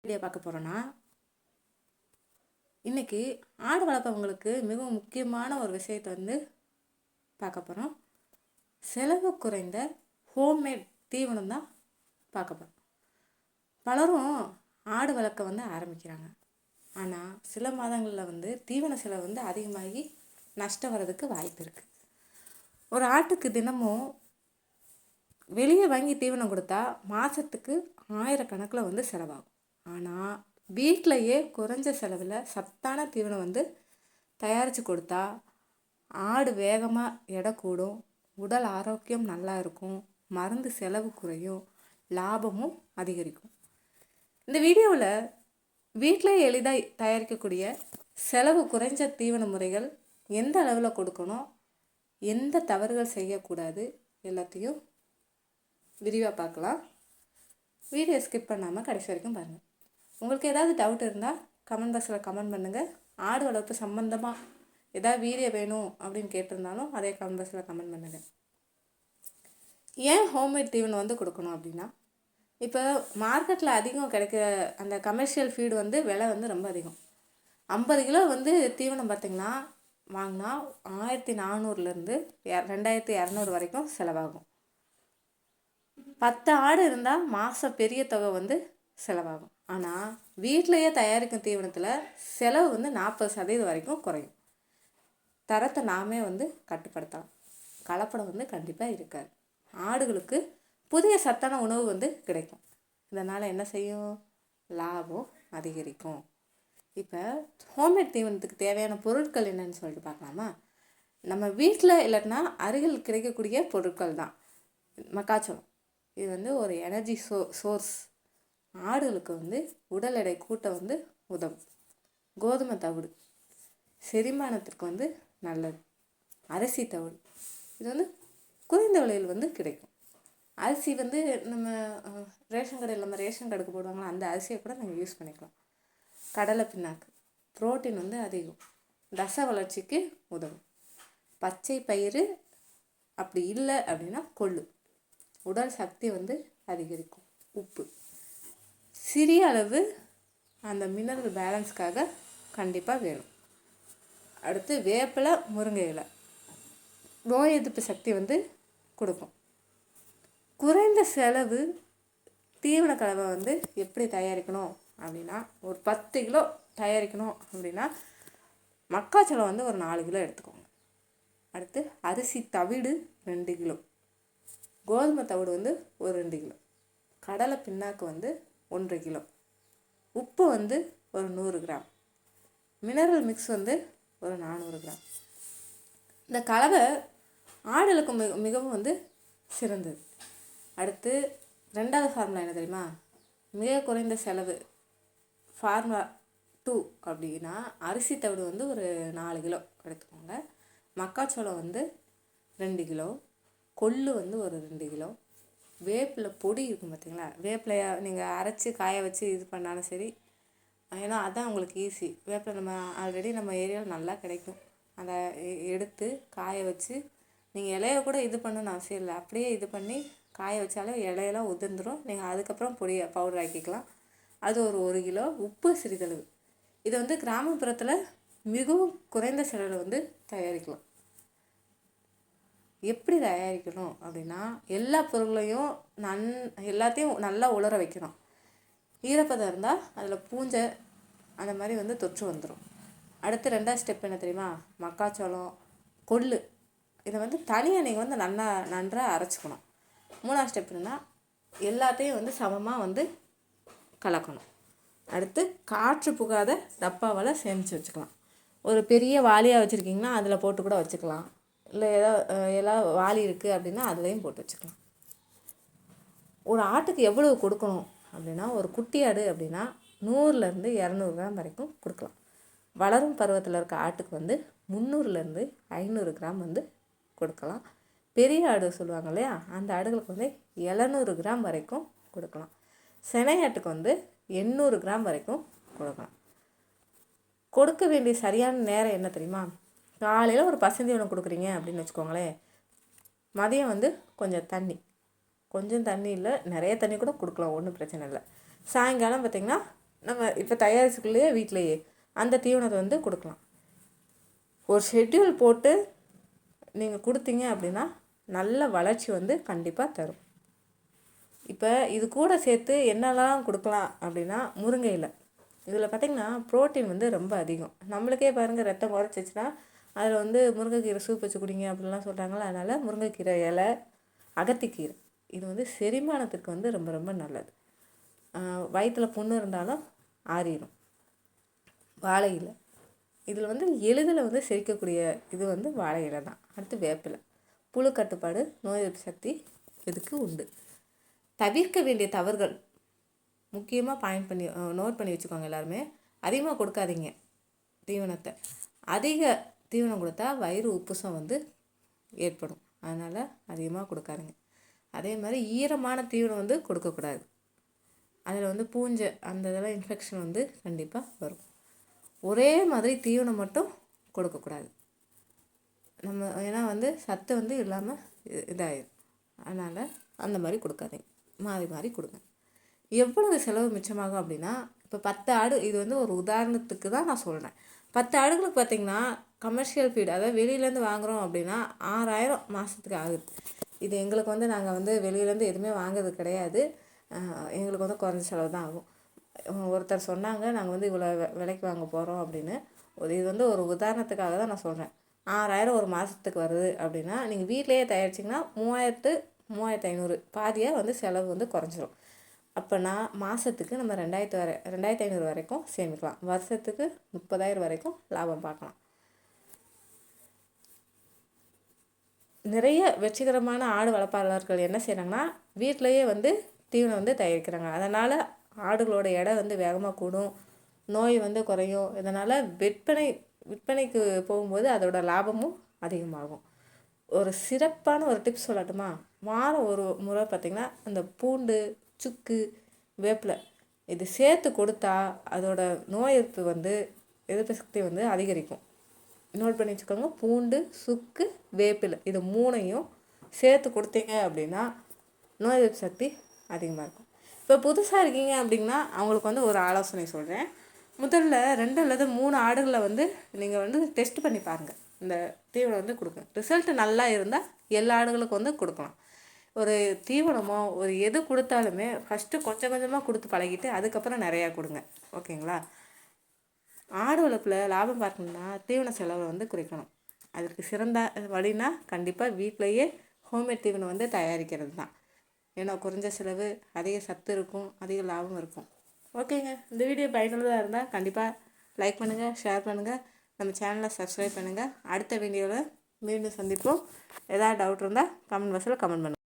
Video பார்க்க போகிறோன்னா, இன்றைக்கி ஆடு வளர்ப்பவங்களுக்கு மிகவும் முக்கியமான ஒரு விஷயத்தை பார்க்க போகிறோம். செலவு குறைந்த ஹோம்மேட் தீவனம் தான் பார்க்க போகிறோம். பலரும் ஆடு வளர்க்க ஆரம்பிக்கிறாங்க. ஆனால் சில மாதங்களில் தீவன செலவு அதிகமாகி நஷ்டம் வர்றதுக்கு வாய்ப்பு இருக்குது. ஒரு ஆட்டுக்கு தினமும் வெளியே வாங்கி தீவனம் கொடுத்தா மாதத்துக்கு ஆயிரக்கணக்கில் செலவாகும். ஆனால் வீட்டிலையே குறைஞ்ச செலவில் சத்தான தீவனம் தயாரித்து கொடுத்தா ஆடு வேகமாக எடை கூடும், உடல் ஆரோக்கியம் நல்லா இருக்கும், மருந்து செலவு குறையும், லாபமும் அதிகரிக்கும். இந்த வீடியோவில் வீட்டில் எளிதாக தயாரிக்கக்கூடிய செலவு குறைஞ்ச தீவன முறைகள், எந்த அளவில் கொடுக்கணும், எந்த தவறுகள் செய்யக்கூடாது, எல்லாத்தையும் விரிவாக பார்க்கலாம். வீடியோ ஸ்கிப் பண்ணாமல் கடைசி வரைக்கும் பாருங்கள். உங்களுக்கு ஏதாவது டவுட் இருந்தால் கமெண்ட் பாக்ஸில் கமெண்ட் பண்ணுங்கள். ஆடு வளர்ப்பு சம்மந்தமாக ஏதாவது வீடியோ வேணும் அப்படின்னு கேட்டிருந்தாலும் அதே கமெண்ட் பாக்ஸில் கமெண்ட் பண்ணுங்கள். ஏன் ஹோம்மேட் தீவனம் கொடுக்கணும் அப்படின்னா, இப்போ மார்க்கெட்டில் அதிகம் கிடைக்கிற அந்த கமர்ஷியல் ஃபீடு விலை ரொம்ப அதிகம். 50 கிலோ தீவனம் பார்த்திங்கன்னா வாங்கினா 1400லேருந்து 2200 வரைக்கும் செலவாகும். 10 ஆடு இருந்தால் மாதம் பெரிய தொகை செலவாகும். ஆனால் வீட்டிலையே தயாரிக்கும் தீவனத்தில் செலவு 40% வரைக்கும் குறையும். தரத்தை நாமே கட்டுப்படுத்தலாம். கலப்படம் கண்டிப்பாக இருக்காது. ஆடுகளுக்கு புதிய சத்தான உணவு கிடைக்கும். இதனால் என்ன செய்யும்? லாபம் அதிகரிக்கும். இப்போ ஹோம்மேட் தீவனத்துக்கு தேவையான பொருட்கள் என்னன்னு சொல்லிட்டு பார்க்கலாமா? நம்ம வீட்டில் இல்லாட்டினா அருகில் கிடைக்கக்கூடிய பொருட்கள் தான். மக்காச்சோளம், இது ஒரு எனர்ஜி சோர்ஸ். ஆடுகளுக்கு உடல் எடை கூட்ட உதவும். கோதுமை தவிடு செரிமானத்திற்கு நல்லது. அரிசி தவிடு இது குறைந்த விலையில் கிடைக்கும். அரிசி நம்ம ரேஷன் கடையில் நம்ம ரேஷன் கடைக்கு போடுவாங்களா, அந்த அரிசியை கூட நாங்கள் யூஸ் பண்ணிக்கலாம். கடலை பிண்ணாக்கு புரோட்டீன் அதிகம், தசை வளர்ச்சிக்கு உதவும். பச்சை பயிறு அப்படி இல்லை அப்படின்னா கொள்ளு, உடல் சக்தி அதிகரிக்கும். உப்பு சிறிய அளவு அந்த மினரல் பேலன்ஸ்க்காக கண்டிப்பாக வேணும். அடுத்து வேப்பிலை, முருங்கை இலை நோய் எதிர்ப்பு சக்தி கொடுக்கும். குறைந்த செலவு தீவன கலவை எப்படி தயாரிக்கணும் அப்படின்னா, ஒரு 10 கிலோ தயாரிக்கணும் அப்படின்னா மக்காச்சோளம் ஒரு 4 கிலோ எடுத்துக்கோங்க. அடுத்து அரிசி தவிடு 2 கிலோ, கோதுமை தவிடு ஒரு 2 கிலோ, கடலை பிண்ணாக்கு 1 கிலோ, உப்பு ஒரு 100 கிராம், மினரல் மிக்ஸ் ஒரு 400 கிராம். இந்த கலவை ஆடுகளுக்கு மிகவும் சிறந்தது. அடுத்து 2வது ஃபார்முலா என்ன தெரியுமா? மிக குறைந்த செலவு ஃபார்முலா 2 அப்படின்னா, அரிசி தவிடு ஒரு 4 கிலோ எடுத்துக்கோங்க, மக்காச்சோளம் 2 கிலோ, கொள்ளு ஒரு 2 கிலோ, வேப்பிலை பொடி இருக்கும் பார்த்தீங்களா, வேப்பிலையை நீங்கள் அரைச்சி காய வச்சு இது பண்ணாலும் சரி, ஏன்னா அதுதான் உங்களுக்கு ஈஸி. வேப்பிலை நம்ம ஆல்ரெடி நம்ம ஏரியாவில் நல்லா கிடைக்கும். அதை எடுத்து காய வச்சு நீங்கள் இலையை கூட இது பண்ணணும்னு அவசியம் இல்லை, அப்படியே இது பண்ணி காய வச்சாலே இலையெல்லாம் உதிர்ந்துடும். நீங்கள் அதுக்கப்புறம் பொடியை பவுடர் ஆக்கிக்கலாம். அது ஒரு 1 கிலோ. உப்பு சிறிதளவு. இது கிராமப்புறத்தில் மிகவும் குறைந்த செலவில் தயாரிக்கலாம். எப்படி தயாரிக்கணும் அப்படின்னா, எல்லா பொருளையும் எல்லாத்தையும் நல்லா உலர வைக்கணும். ஈரப்பதம் இருந்தால் அதில் பூஞ்சை அந்த மாதிரி தொற்று வந்துடும். அடுத்து 2வது ஸ்டெப் என்ன தெரியுமா? மக்காச்சோளம், கொள்ளு இதை தனியாக நீங்கள் நன்றாக அரைச்சிக்கணும். 3வது ஸ்டெப் என்னன்னா, எல்லாத்தையும் சமமாக கலக்கணும். அடுத்து காற்று புகாத டப்பாவில் சேமித்து வச்சுக்கலாம். ஒரு பெரிய வாளியாக வச்சுருக்கீங்கன்னா அதில் போட்டு கூட வச்சுக்கலாம். இல்லை எல்லாம் வாளி இருக்குது அப்படின்னா அதுலேயும் போட்டு வச்சுக்கலாம். ஒரு ஆட்டுக்கு எவ்வளவு கொடுக்கணும் அப்படின்னா, ஒரு குட்டி ஆடு அப்படின்னா 100லேருந்து 200 கிராம் வரைக்கும் கொடுக்கலாம். வளரும் பருவத்தில் இருக்க ஆட்டுக்கு 300லேருந்து 500 கிராம் கொடுக்கலாம். பெரிய ஆடு சொல்லுவாங்க இல்லையா, அந்த ஆடுகளுக்கு 700 கிராம் வரைக்கும் கொடுக்கலாம். சினை ஆட்டுக்கு 800 கிராம் வரைக்கும் கொடுக்கலாம். கொடுக்க வேண்டிய சரியான நேரம் என்ன தெரியுமா? காலையில் ஒரு பசுந்தீவனம் கொடுக்குறீங்க அப்படின்னு வச்சுக்கோங்களேன், மதியம் கொஞ்சம் தண்ணி இல்லை நிறைய தண்ணி கூட கொடுக்கலாம், ஒன்றும் பிரச்சனை இல்லை. சாயங்காலம் பார்த்திங்கன்னா நம்ம இப்போ தயாரிச்சுக்குள்ளேயே வீட்டிலையே அந்த தீவனத்தை வந்து கொடுக்கலாம். ஒரு ஷெட்யூல் போட்டு நீங்கள் கொடுத்தீங்க அப்படின்னா நல்ல வளர்ச்சி வந்து கண்டிப்பாக தரும். இப்போ இது கூட சேர்த்து என்னெல்லாம் கொடுக்கலாம் அப்படின்னா முருங்கை இலை. இதில் பார்த்திங்கன்னா ப்ரோட்டீன் வந்து ரொம்ப அதிகம். நம்மளுக்கே பாருங்கள் ரத்தம் குறைச்சிச்சின்னா அதில் வந்து முருங்கைக்கீரை சூப் வச்சு குடிங்க அப்படின்லாம் சொல்கிறாங்களா. அதனால் முருங்கைக்கீரை இலை, அகத்திக்கீரை இது வந்து செரிமானத்துக்கு வந்து ரொம்ப ரொம்ப நல்லது. வயிற்றில் புண்ணு இருந்தாலும் ஆறிடும். வாழை இலை இதில் வந்து எளிதில் வந்து செரிக்கக்கூடிய இது வந்து வாழை இலை தான். அடுத்து வேப்பிலை. புழு கட்டுப்பாடு, நோய் எதிர்ப்பு சக்தி இதுக்கு உண்டு. தவிர்க்க வேண்டிய தவறுகள் முக்கியமாக நோட் பண்ணி வச்சுக்கோங்க எல்லாருமே. அதிகமாக கொடுக்காதீங்க தீவனத்தை. அதிக தீவனம் கொடுத்தா வயிறு உப்புசம் வந்து ஏற்படும். அதனால் அதிகமாக கொடுக்காதீங்க. அதே மாதிரி ஈரமான தீவனம் வந்து கொடுக்கக்கூடாது. அதில் வந்து பூஞ்சை அந்த இதெல்லாம் இன்ஃபெக்ஷன் வந்து கண்டிப்பாக வரும். ஒரே மாதிரி தீவனம் மட்டும் கொடுக்கக்கூடாது. ஏன்னா வந்து சத்து வந்து இல்லாமல் இதாகிடும். அதனால் அந்த மாதிரி கொடுக்காதீங்க. மாறி மாறி கொடுங்க. எவ்வளவு செலவு மிச்சமாகும் அப்படின்னா, இப்போ 10 ஆடு, இது வந்து ஒரு உதாரணத்துக்கு தான் நான் சொல்கிறேன். 10 ஆடுகளுக்கு பார்த்திங்கன்னா கமர்ஷியல் ஃபீட், அதாவது வெளியிலேருந்து வாங்குகிறோம் அப்படின்னா 6000 மாதத்துக்கு ஆகுது. இது எங்களுக்கு வந்து நாங்கள் வந்து வெளியிலேருந்து எதுவுமே வாங்குறது கிடையாது. எங்களுக்கு வந்து குறைஞ்ச செலவு தான் ஆகும். ஒருத்தர் சொன்னாங்க நாங்கள் வந்து இவ்வளோ விலைக்கு வாங்க போகிறோம் அப்படின்னு. இது வந்து ஒரு உதாரணத்துக்காக தான் நான் சொல்கிறேன். 6000 ஒரு மாதத்துக்கு வருது அப்படின்னா நீங்கள் வீட்டிலையே தயாரிச்சிங்கன்னா 3500 பாதியாக வந்து செலவு வந்து குறைஞ்சிரும். அப்போனா மாதத்துக்கு நம்ம 2500 வரைக்கும் சேமிக்கலாம். வருஷத்துக்கு 30,000 வரைக்கும் லாபம் பார்க்கலாம். நிறைய வெற்றிகரமான ஆடு வளர்ப்பாளர்கள் என்ன செய்கிறாங்கன்னா வீட்டிலையே வந்து தீவனம் வந்து தயாரிக்கிறாங்க. அதனால் ஆடுகளோட எடை வந்து வேகமாக கூடும், நோய் வந்து குறையும். இதனால் விற்பனைக்கு போகும்போது அதோட லாபமும் அதிகமாகும். ஒரு சிறப்பான ஒரு டிப்ஸ் சொல்லட்டுமா? வாரம் ஒரு முறை பார்த்திங்கன்னா அந்த பூண்டு, சுக்கு, வேப்பிலை இது சேர்த்து கொடுத்தா அதோட நோய் எதிர்ப்பு சக்தி வந்து அதிகரிக்கும். நோட் பண்ணி வச்சுக்கோங்க. பூண்டு, சுக்கு, வேப்பிலை இது 3ஐயும் சேர்த்து கொடுத்தீங்க அப்படின்னா நோய் எதிர்ப்பு சக்தி அதிகமாக இருக்கும். இப்போ புதுசாக இருக்கீங்க அப்படின்னா அவங்களுக்கு வந்து ஒரு ஆலோசனை சொல்கிறேன். முதல்ல 2 அல்லது 3 ஆடுகளை வந்து நீங்கள் வந்து டெஸ்ட் பண்ணி பாருங்கள். இந்த தீவனம் வந்து கொடுங்க. ரிசல்ட் நல்லா இருந்தால் எல்லா ஆடுகளுக்கும் வந்து கொடுக்கலாம். ஒரு தீவனமோ ஒரு எது கொடுத்தாலுமே ஃபஸ்ட்டு கொஞ்சம் கொஞ்சமாக கொடுத்து பழகிட்டு அதுக்கப்புறம் நிறையா கொடுங்க. ஓகேங்களா? ஆடு வளர்ப்பில் லாபம் பார்க்கணுன்னா தீவன செலவை வந்து குறைக்கணும். அதற்கு சிறந்த வழினா கண்டிப்பாக வீட்டிலையே ஹோம்மேட் தீவனம் வந்து தயாரிக்கிறது தான். ஏன்னா குறைஞ்ச செலவு, அதிக சத்து இருக்கும், அதிக லாபம் இருக்கும். ஓகேங்க, இந்த வீடியோ பயனுள்ளதாக இருந்தால் கண்டிப்பாக லைக் பண்ணுங்கள், ஷேர் பண்ணுங்கள், நம்ம சேனலை சப்ஸ்கிரைப் பண்ணுங்கள். அடுத்த வீடியோவில் மீண்டும் சந்திப்போம். ஏதாவது டவுட் இருந்தால் கமெண்ட் பாக்ஸில் கமெண்ட் பண்ணுங்கள்.